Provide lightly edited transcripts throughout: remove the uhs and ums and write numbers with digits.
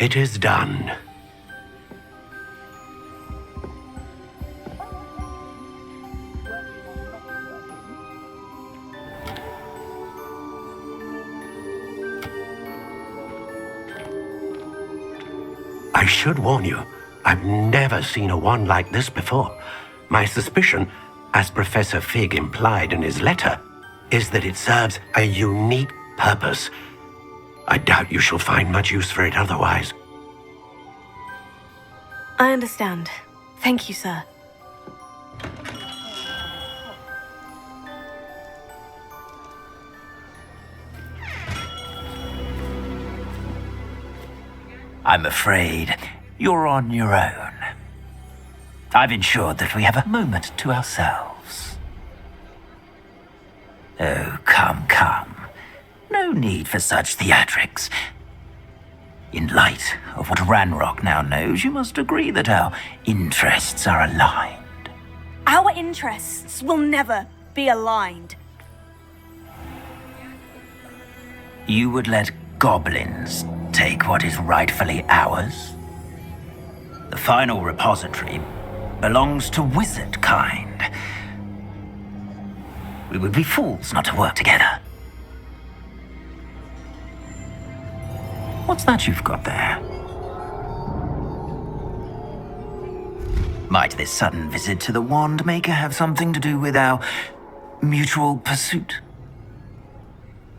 It is done. I should warn you, I've never seen a wand like this before. My suspicion, as Professor Fig implied in his letter, is that it serves a unique purpose. I doubt you shall find much use for it otherwise. I understand. Thank you, sir. I'm afraid you're on your own. I've ensured that we have a moment to ourselves. Oh, come, come. No need for such theatrics. In light of what Ranrock now knows, you must agree that our interests are aligned. Our interests will never be aligned. You would let goblins take what is rightfully ours? The final repository belongs to wizard kind. We would be fools not to work together. What's that you've got there? Might this sudden visit to the Wand Maker have something to do with our mutual pursuit?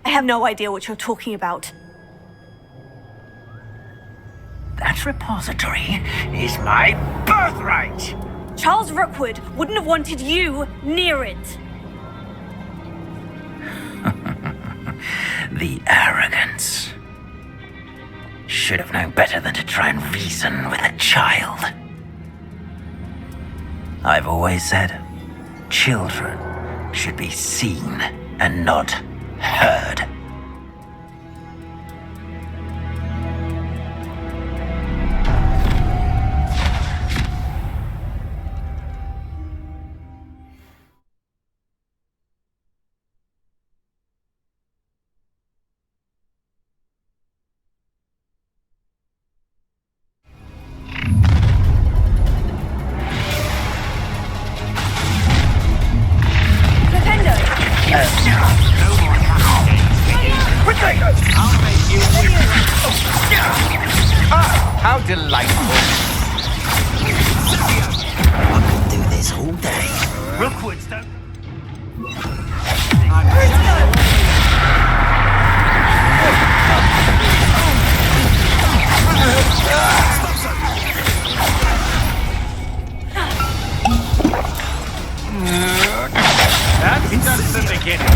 I have no idea what you're talking about. That repository is my birthright! Charles Rookwood wouldn't have wanted you near it. The arrogance. Should have known better than to try and reason with a child. I've always said, children should be seen and not heard. How delightful. I could do this all day. Rookwoods don't... That's just the beginning.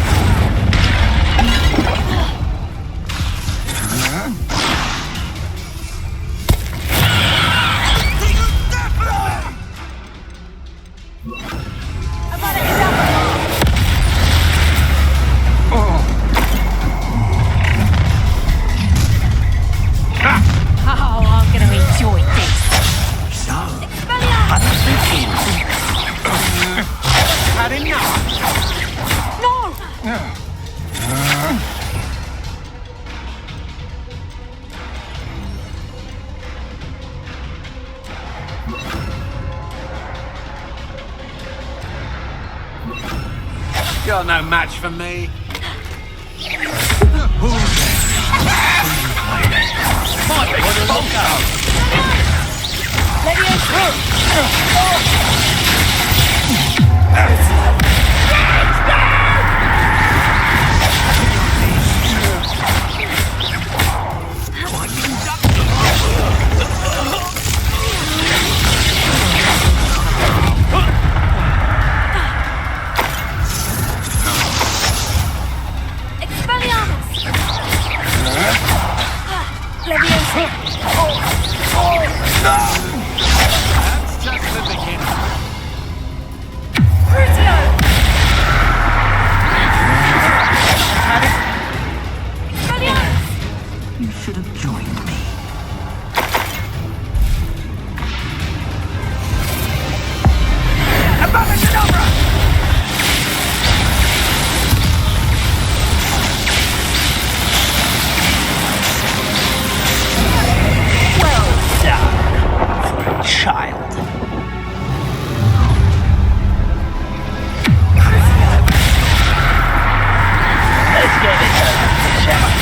You're no match for me. That's just the beginning. You should have joined me. child. Let's get it over, shall we?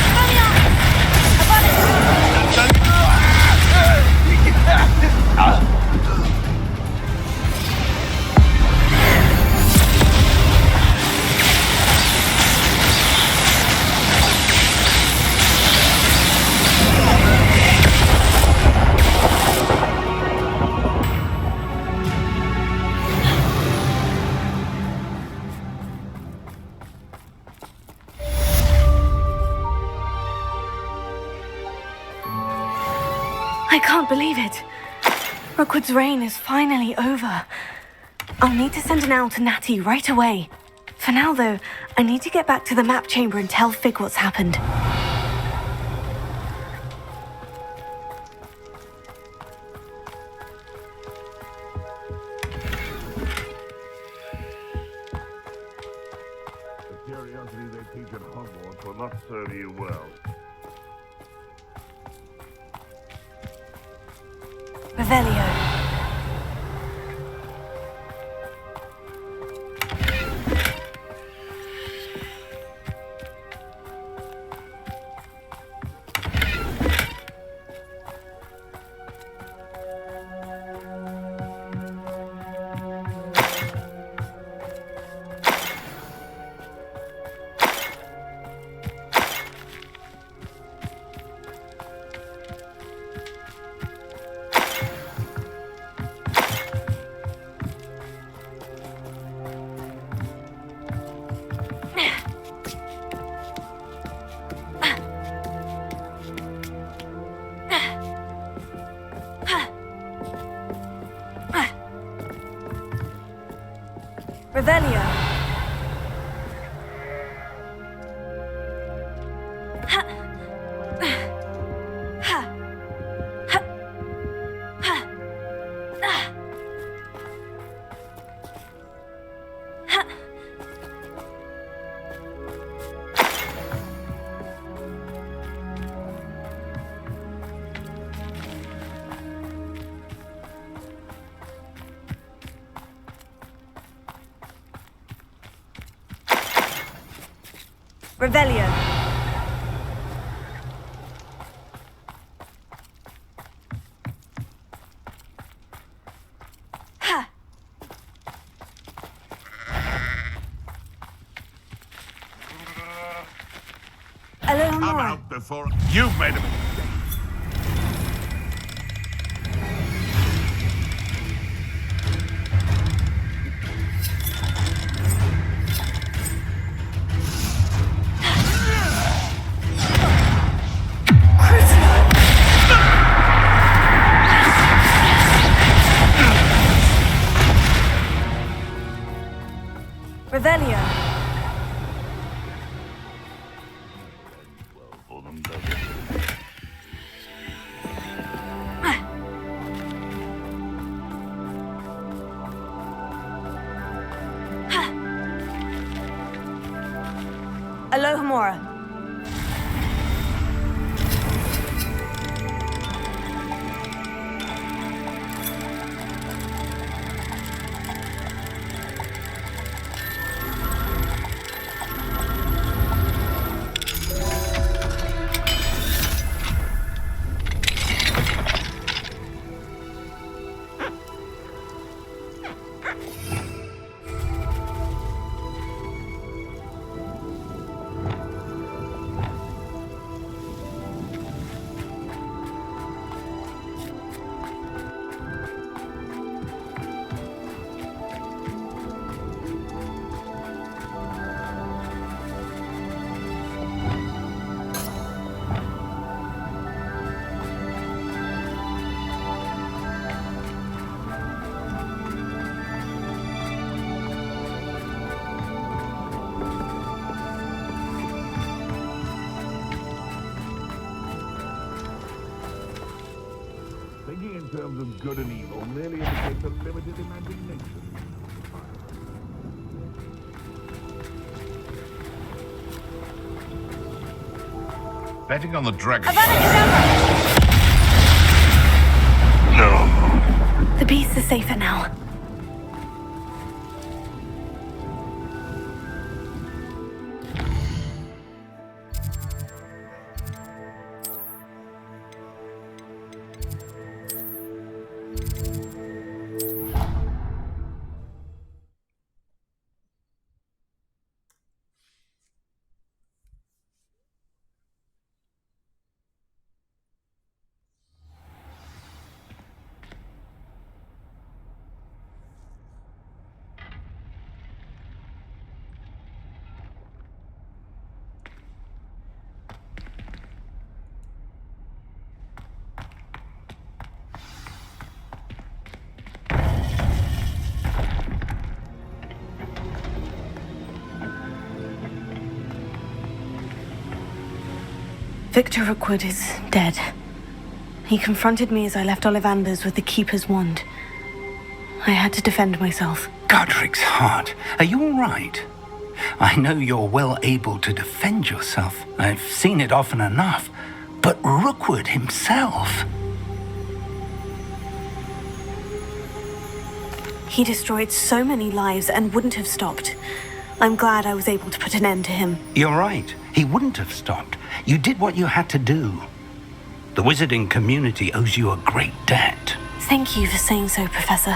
I can't believe it. Rookwood's reign is finally over. I'll need to send an owl to Natty right away. For now, though, I need to get back to the map chamber and tell Fig what's happened. The curiosity they teach at Hogwarts will not serve you well. Revelio. Revelio. Revelio. Ha! A little I'm more. out before you've made a mistake. Revelio. Well for them, does it? Alohomora. Thinking in terms of good and evil merely indicates a limited imagination. Betting on the dragon. The Victor Rookwood is dead. He confronted me as I left Ollivander's with the Keeper's wand. I had to defend myself. Godric's heart, are you all right? I know you're well able to defend yourself. I've seen it often enough. But Rookwood himself... He destroyed so many lives and wouldn't have stopped. I'm glad I was able to put an end to him. You're right. He wouldn't have stopped. You did what you had to do. The wizarding community owes you a great debt. Thank you for saying so, Professor.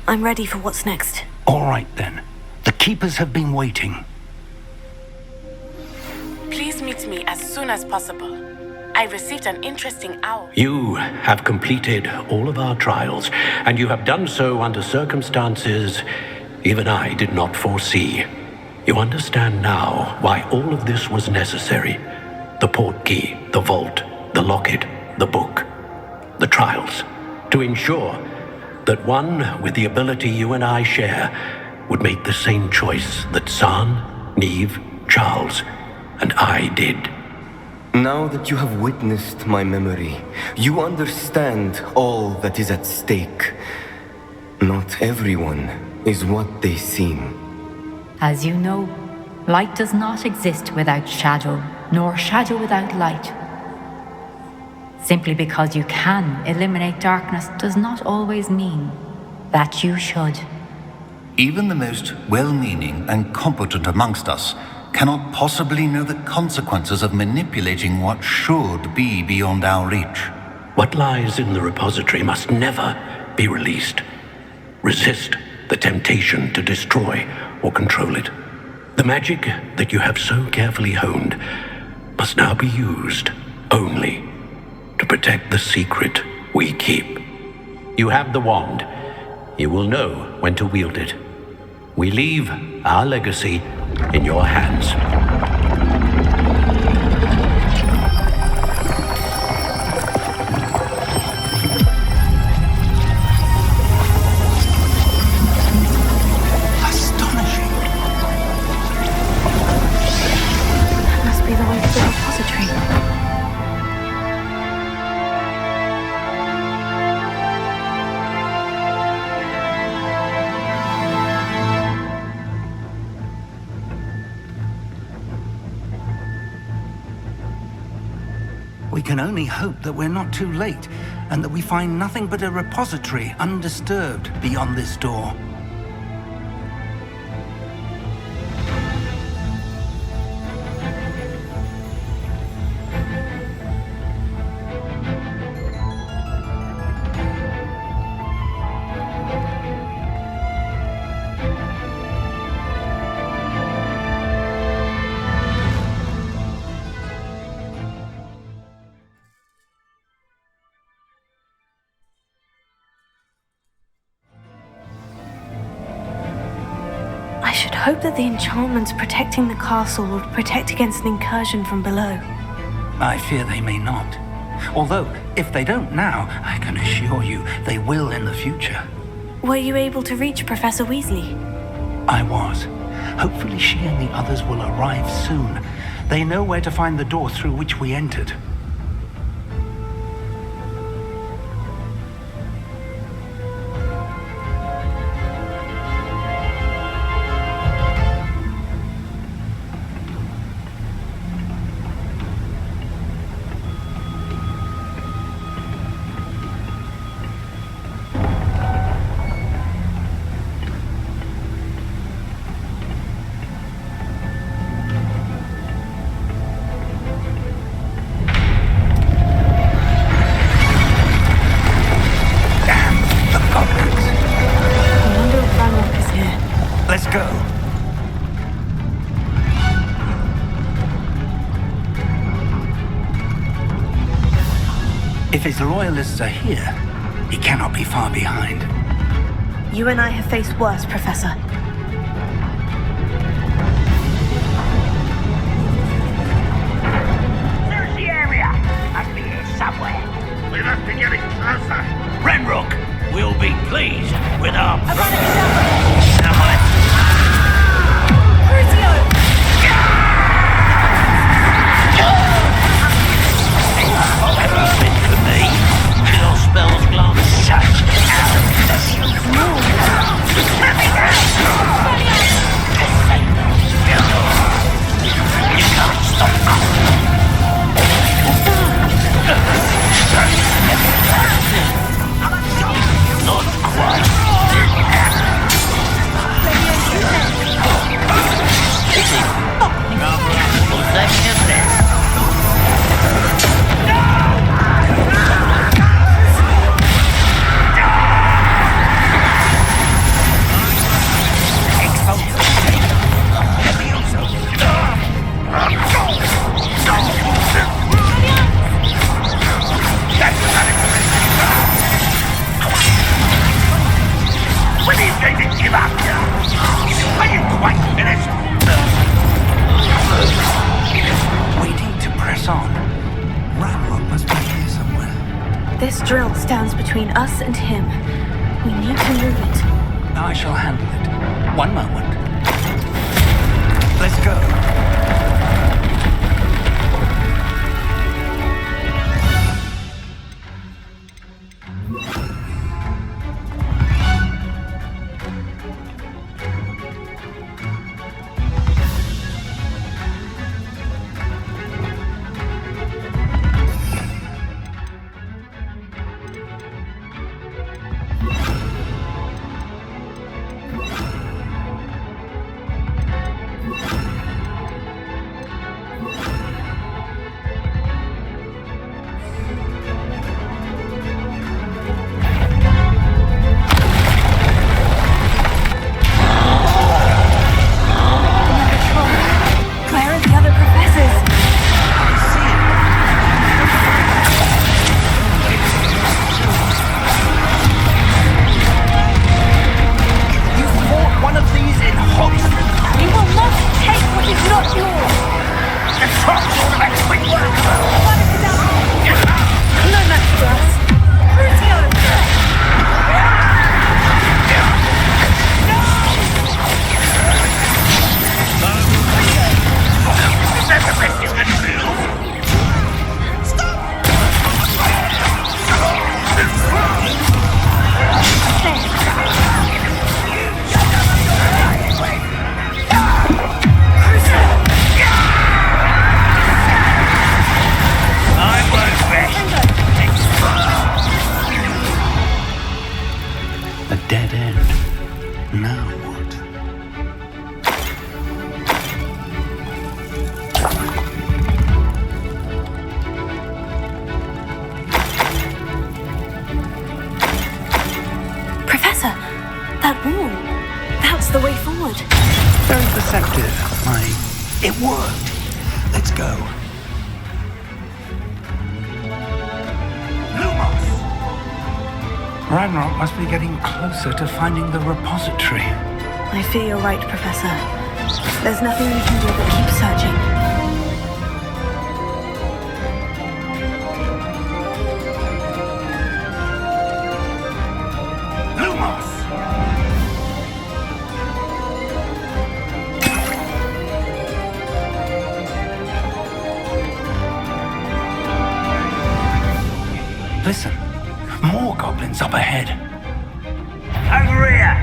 I'm ready for what's next. All right, then. The Keepers have been waiting. Please meet me as soon as possible. I received an interesting owl. You have completed all of our trials, and you have done so under circumstances even I did not foresee. You understand now why all of this was necessary. The portkey, the vault, the locket, the book, the trials. To ensure that one with the ability you and I share would make the same choice that San, Neve, Charles, and I did. Now that you have witnessed my memory, you understand all that is at stake. Not everyone is what they seem. As you know, light does not exist without shadow, nor shadow without light. Simply because you can eliminate darkness does not always mean that you should. Even the most well-meaning and competent amongst us cannot possibly know the consequences of manipulating what should be beyond our reach. What lies in the repository must never be released. Resist the temptation to destroy or control it. The magic that you have so carefully honed must now be used only to protect the secret we keep. You have the wand. You will know when to wield it. We leave our legacy in your hands. Astonishing. That must be the way to the repository. We can only hope that we're not too late, and that we find nothing but a repository undisturbed beyond this door. I should hope that the enchantments protecting the castle will protect against an incursion from below. I fear they may not. Although, if they don't now, I can assure you they will in the future. Were you able to reach Professor Weasley? I was. Hopefully she and the others will arrive soon. They know where to find the door through which we entered. I wonder if Ranrock is here. Let's go. If his loyalists are here, he cannot be far behind. You and I have faced worse, Professor. There's the area. Must be here somewhere. We must be getting closer. Ranrock will be pleased with our This drill stands between us and him. We need to move it. I shall handle it. One moment. Let's go. Where are the other professors? You fought one of these in Hogsmeade. You will not take what is not yours. No match for us. Crucio! A dead end. Now what? Professor, that wall. That's the way forward. Very perceptive. It worked. Let's go. Ragnarok must be getting closer to finding the repository. I fear you're right, Professor. There's nothing we can do but keep searching. Listen, more goblins up ahead. Over here!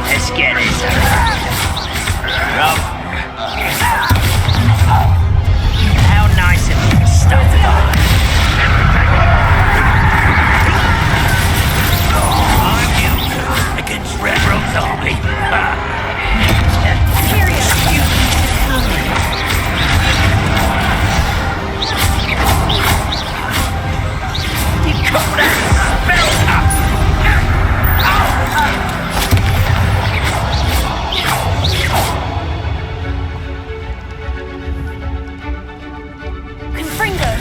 Let's get it. How nice of you to stop by. I'm you against Red Rogue's army. You called out spell. Confringo!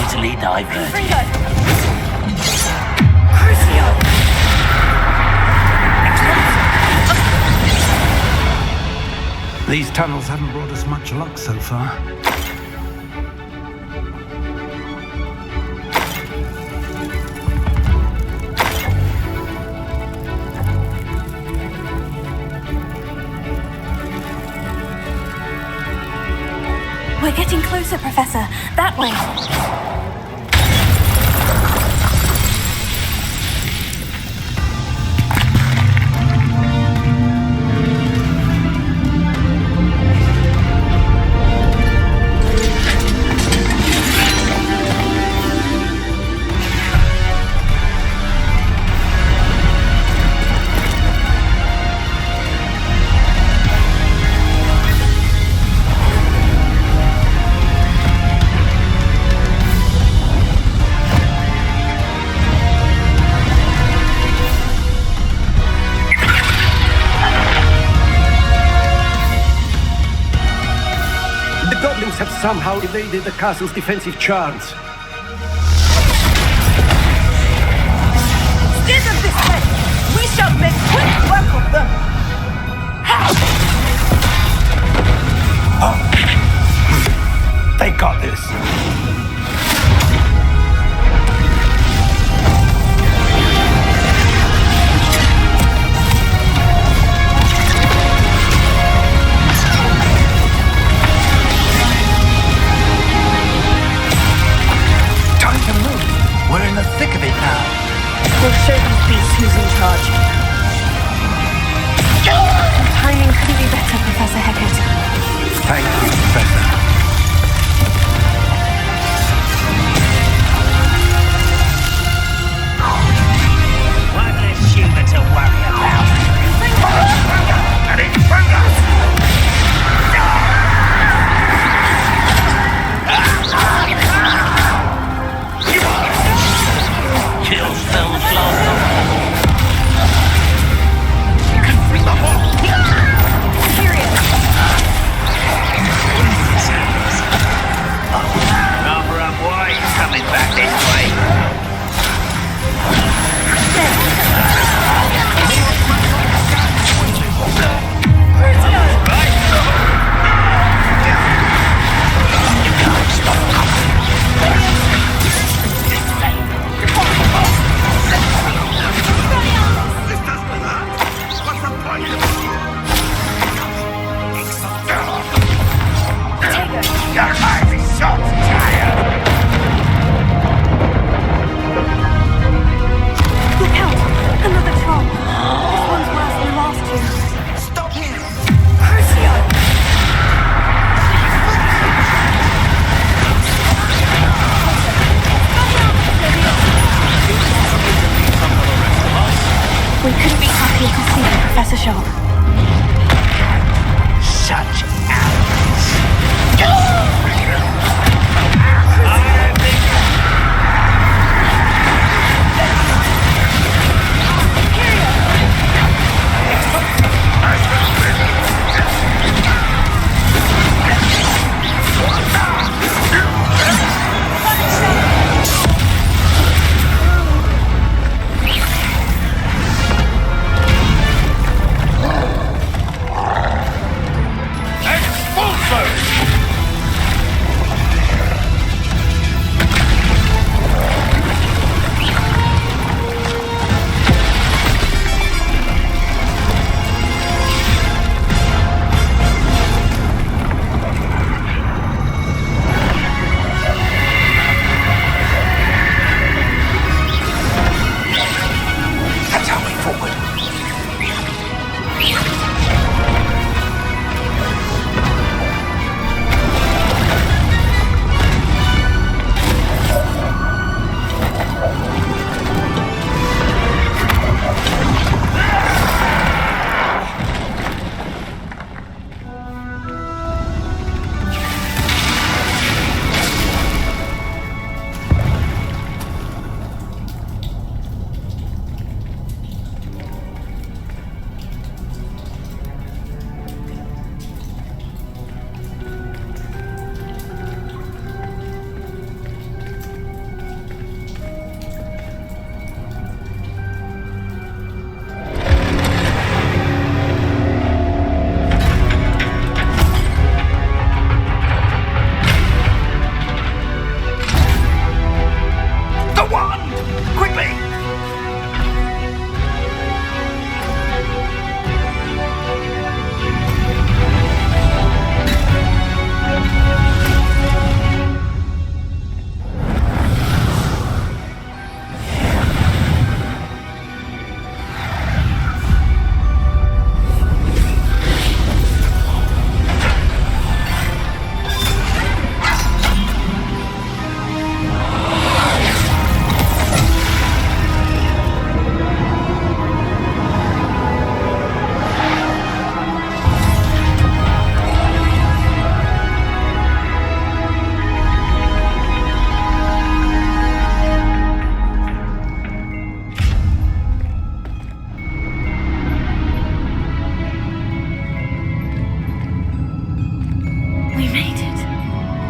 Easily diverted. Confringo! Crucio! These tunnels haven't brought us much luck so far. We're getting closer, Professor. That way. The goblins have somehow evaded the castle's defensive charms. Steer them this way! We shall make quick work of them! They got this. Time to move. We're in the thick of it now. We'll show these beasts who's in charge. Timing couldn't be better, Professor Hecat. Thank you, Professor. One less human to worry about. And it's Kill spells last. Number up wide, coming back this way. Your eyes are so tired. Look out! Another troll. This one's worse than the last two. Stop him! Crucio! We couldn't be happier to see you, Professor Sharp. Such arrogance. I don't think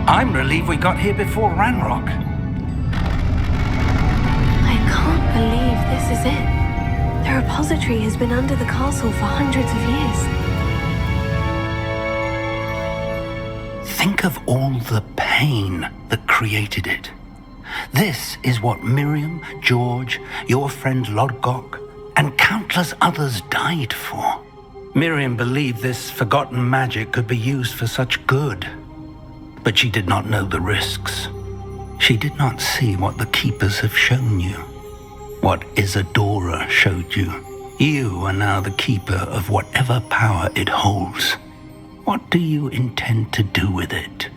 I'm relieved we got here before Ranrock. I can't believe this is it. The repository has been under the castle for hundreds of years. Think of all the pain that created it. This is what Miriam, George, your friend Lodgok, and countless others died for. Miriam believed this forgotten magic could be used for such good. But she did not know the risks. She did not see what the Keepers have shown you. What Isadora showed you. You are now the Keeper of whatever power it holds. What do you intend to do with it?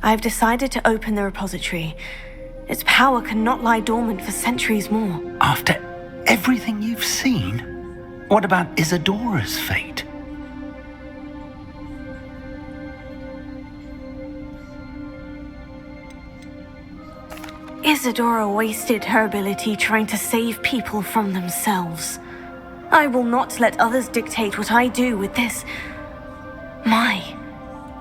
I've decided to open the repository. Its power cannot lie dormant for centuries more. After everything you've seen? What about Isadora's fate? Isadora wasted her ability trying to save people from themselves. I will not let others dictate what I do with this. My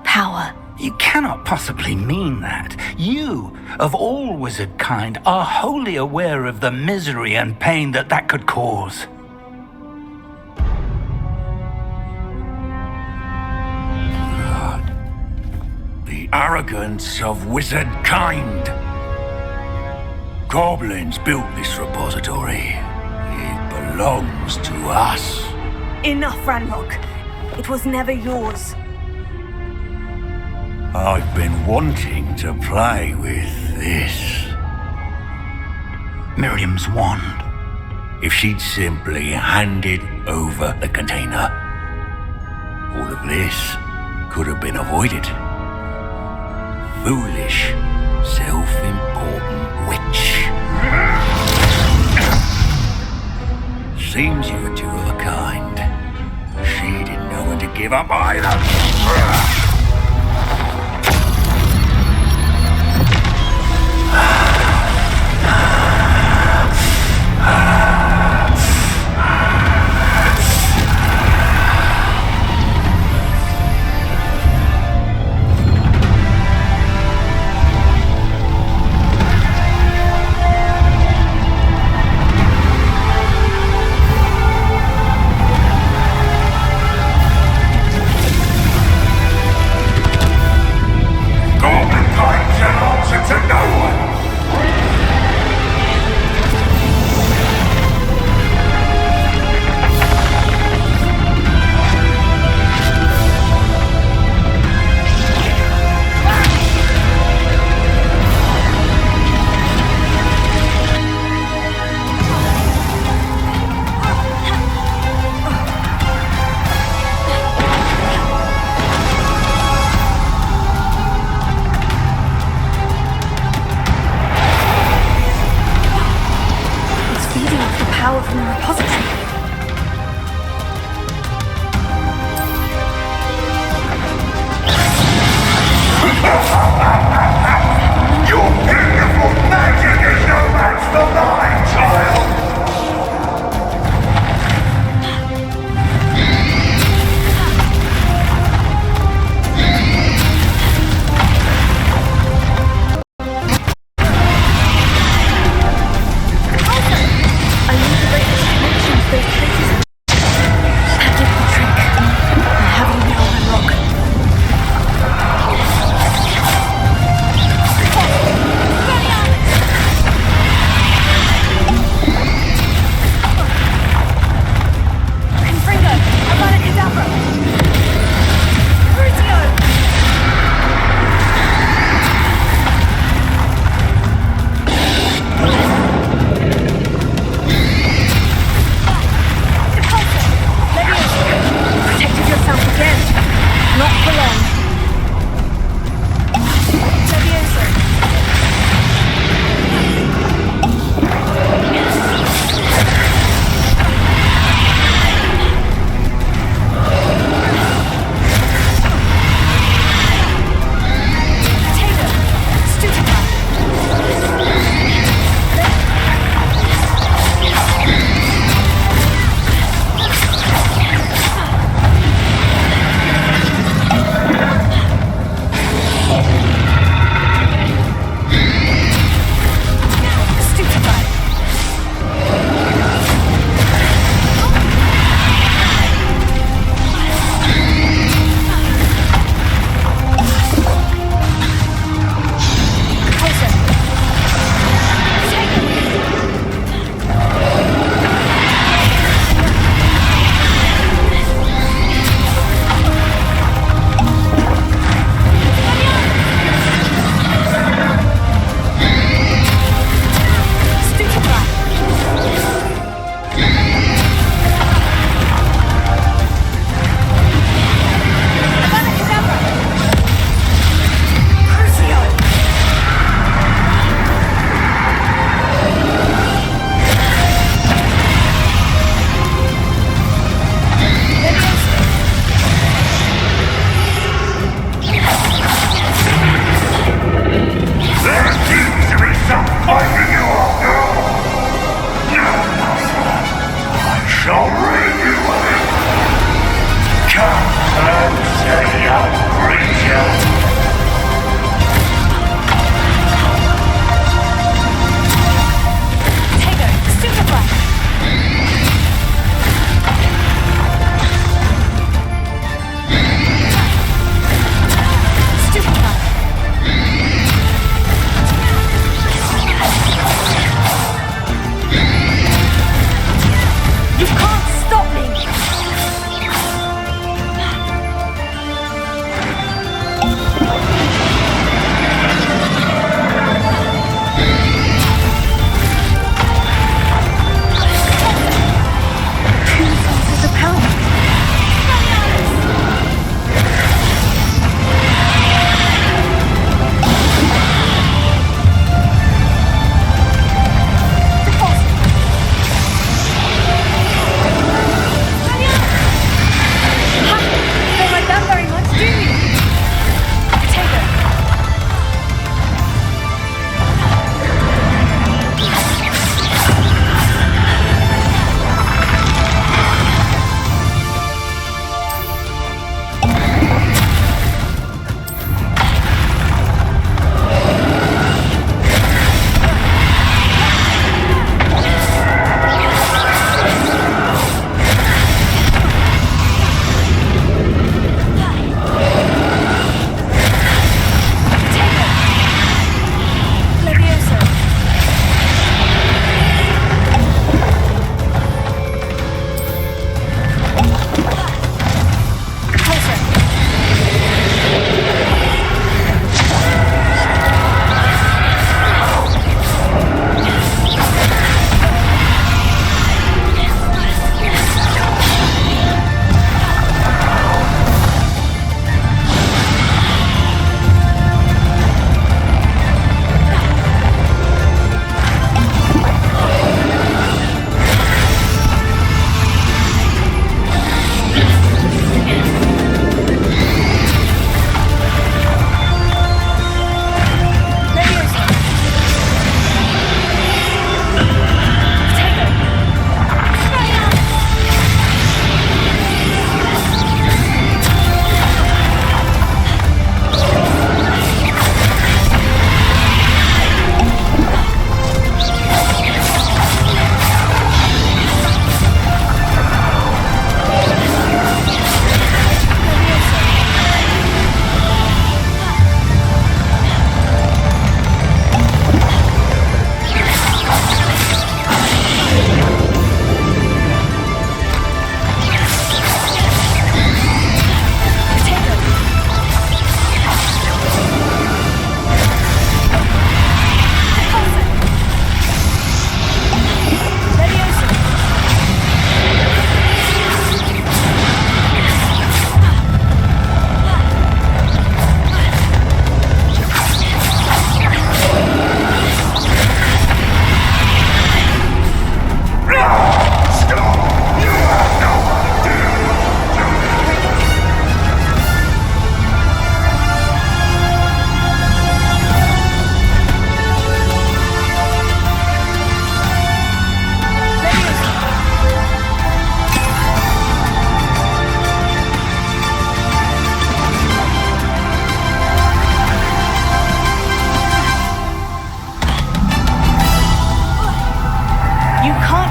power. You cannot possibly mean that. You, of all wizard kind, are wholly aware of the misery and pain that could cause. The arrogance of wizard kind. Goblins built this repository. It belongs to us. Enough, Ranrock. It was never yours. I've been wanting to play with this. Miriam's wand. If she'd simply handed over the container, all of this could have been avoided. Foolish, self-important witch. Seems you were two of a kind. She didn't know when to give up either. Power from the repository. Your beautiful magic is no match for mine, child!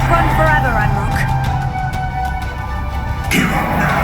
run forever, Ranrock. Give up now.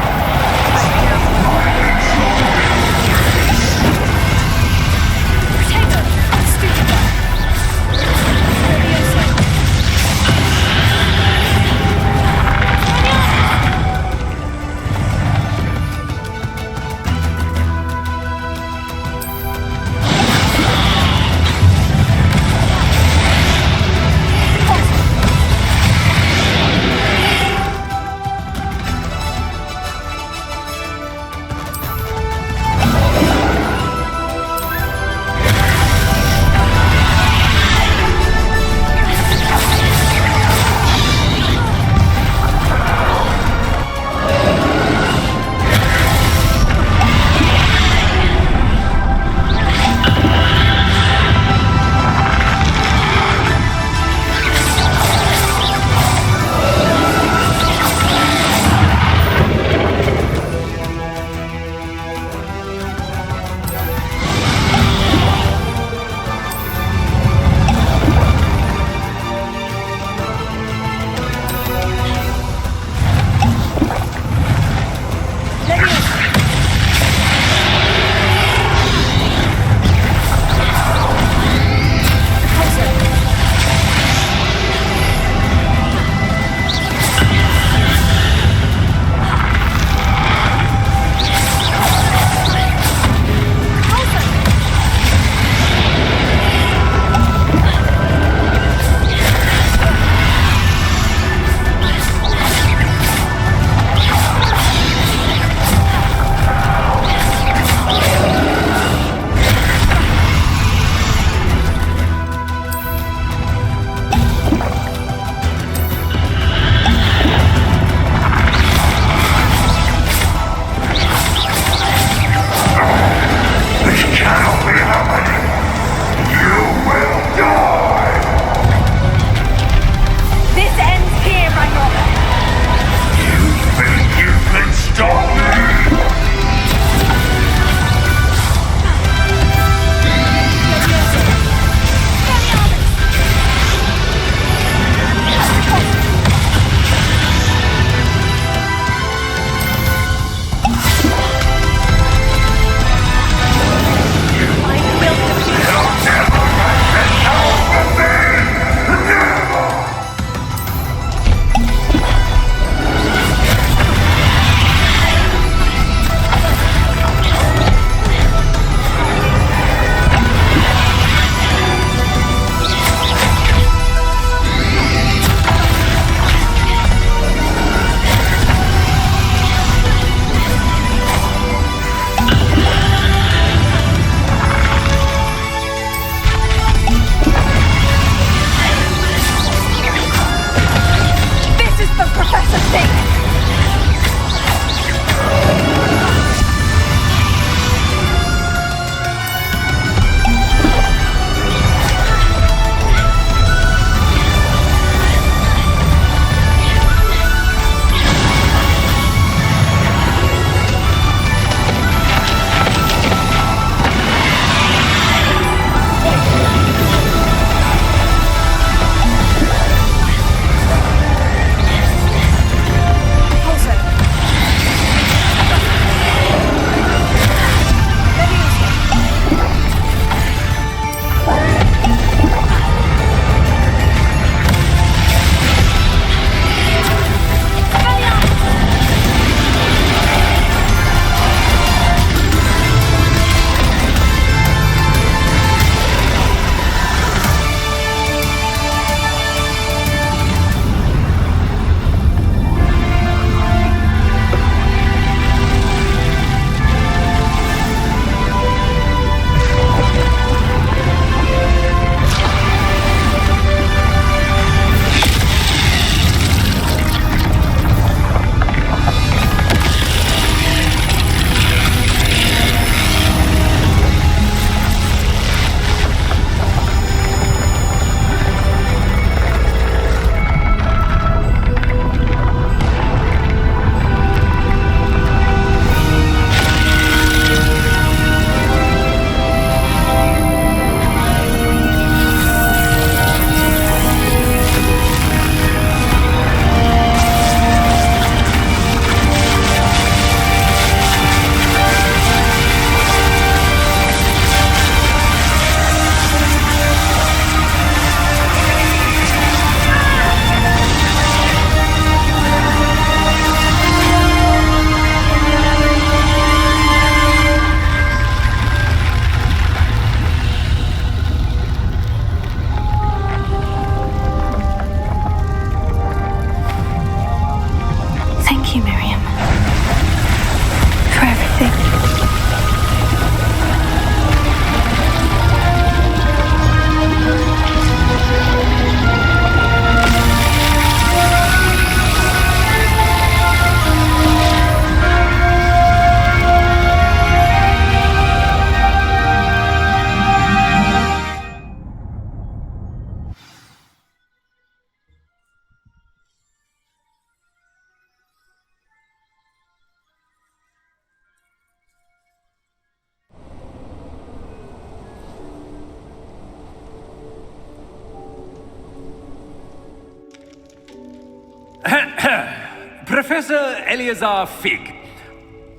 Professor Eleazar Fig.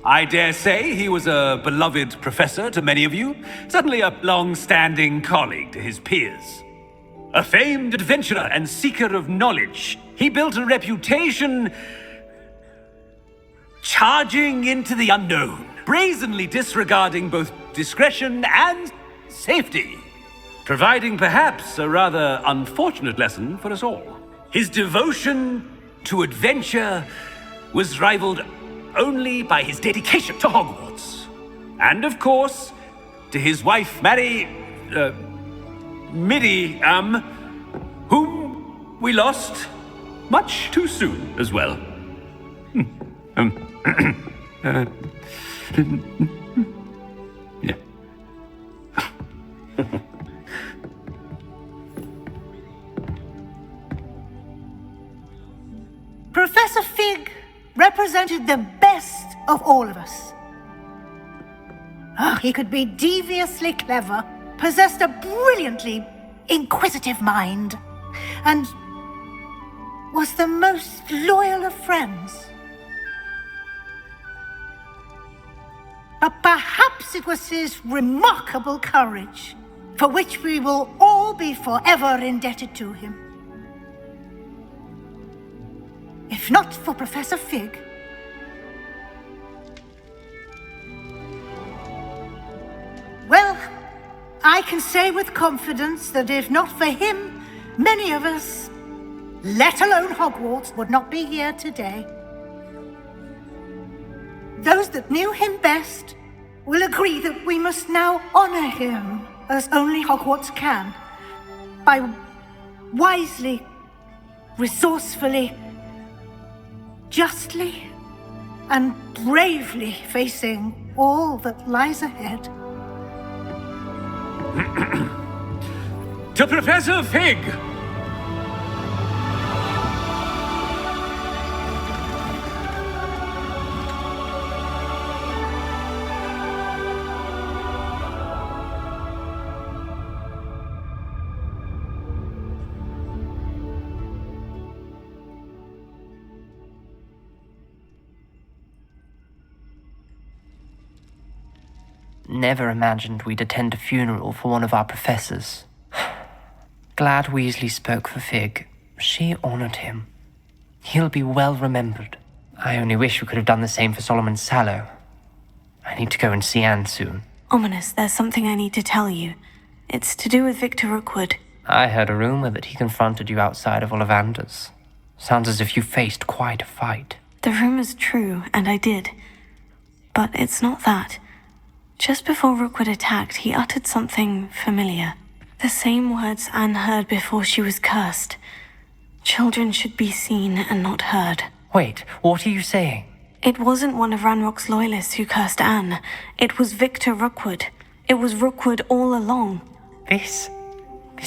I dare say he was a beloved professor to many of you, certainly a long-standing colleague to his peers. A famed adventurer and seeker of knowledge, he built a reputation charging into the unknown, brazenly disregarding both discretion and safety, providing perhaps a rather unfortunate lesson for us all. His devotion to adventure was rivaled only by his dedication to Hogwarts. And of course, to his wife, Middy, whom we lost much too soon as well. Yeah. Professor Fig represented the best of all of us. He could be deviously clever, possessed a brilliantly inquisitive mind, and was the most loyal of friends. But perhaps it was his remarkable courage, for which we will all be forever indebted to him. If not for Professor Fig, well, I can say with confidence that if not for him, many of us, let alone Hogwarts, would not be here today. Those that knew him best will agree that we must now honor him as only Hogwarts can, by wisely, resourcefully, justly, and bravely facing all that lies ahead. To Professor Fig! Never imagined we'd attend a funeral for one of our professors. Glad Weasley spoke for Fig. She honored him. He'll be well remembered. I only wish we could have done the same for Solomon Sallow. I need to go and see Anne soon. Ominous, there's something I need to tell you. It's to do with Victor Rookwood. I heard a rumor that he confronted you outside of Ollivander's. Sounds as if you faced quite a fight. The rumor's true, and I did. But it's not that. Just before Rookwood attacked, he uttered something familiar. The same words Anne heard before she was cursed. Children should be seen and not heard. Wait, what are you saying? It wasn't one of Ranrock's loyalists who cursed Anne. It was Victor Rookwood. It was Rookwood all along. This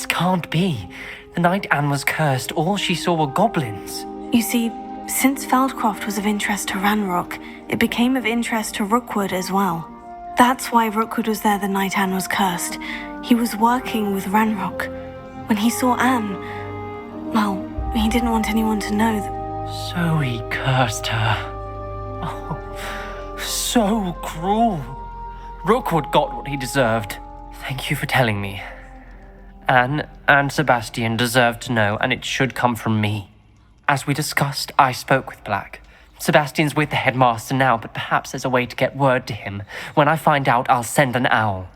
can't be. The night Anne was cursed, all she saw were goblins. You see, since Feldcroft was of interest to Ranrock, it became of interest to Rookwood as well. That's why Rookwood was there the night Anne was cursed. He was working with Ranrock. When he saw Anne, well, he didn't want anyone to know that. So he cursed her. Oh, so cruel. Rookwood got what he deserved. Thank you for telling me. Anne and Sebastian deserved to know, and it should come from me. As we discussed, I spoke with Black. Sebastian's with the headmaster now, but perhaps there's a way to get word to him. When I find out, I'll send an owl.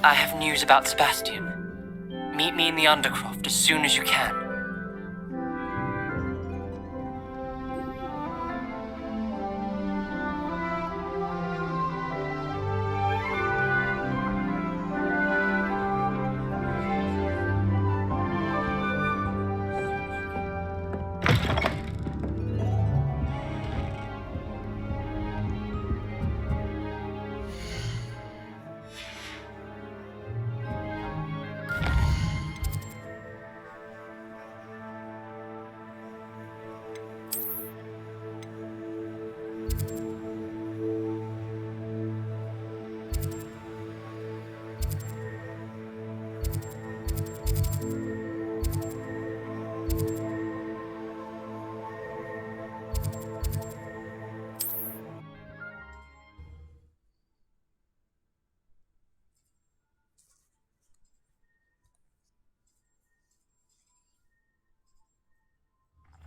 I have news about Sebastian. Meet me in the Undercroft as soon as you can.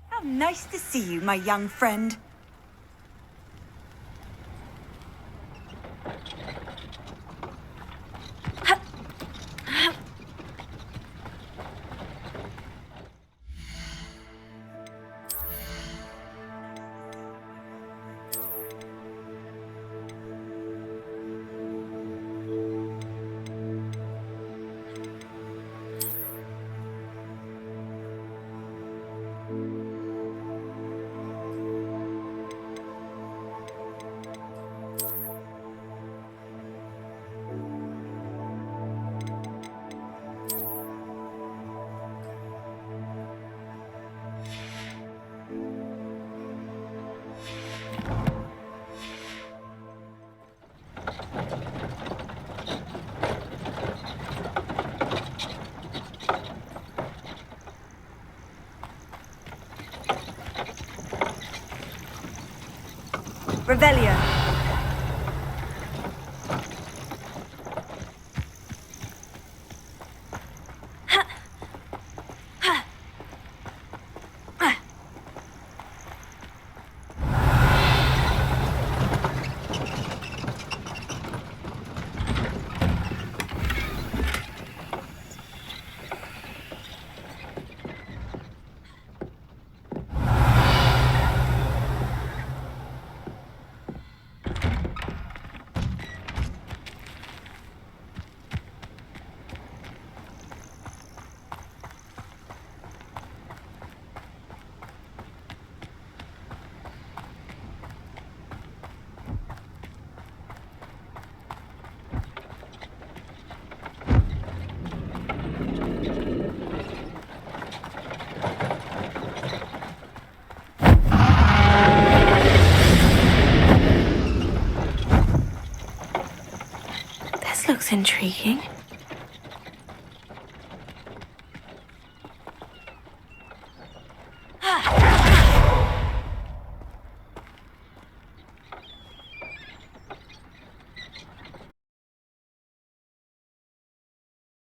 How nice to see you, my young friend. Revelio. This looks intriguing.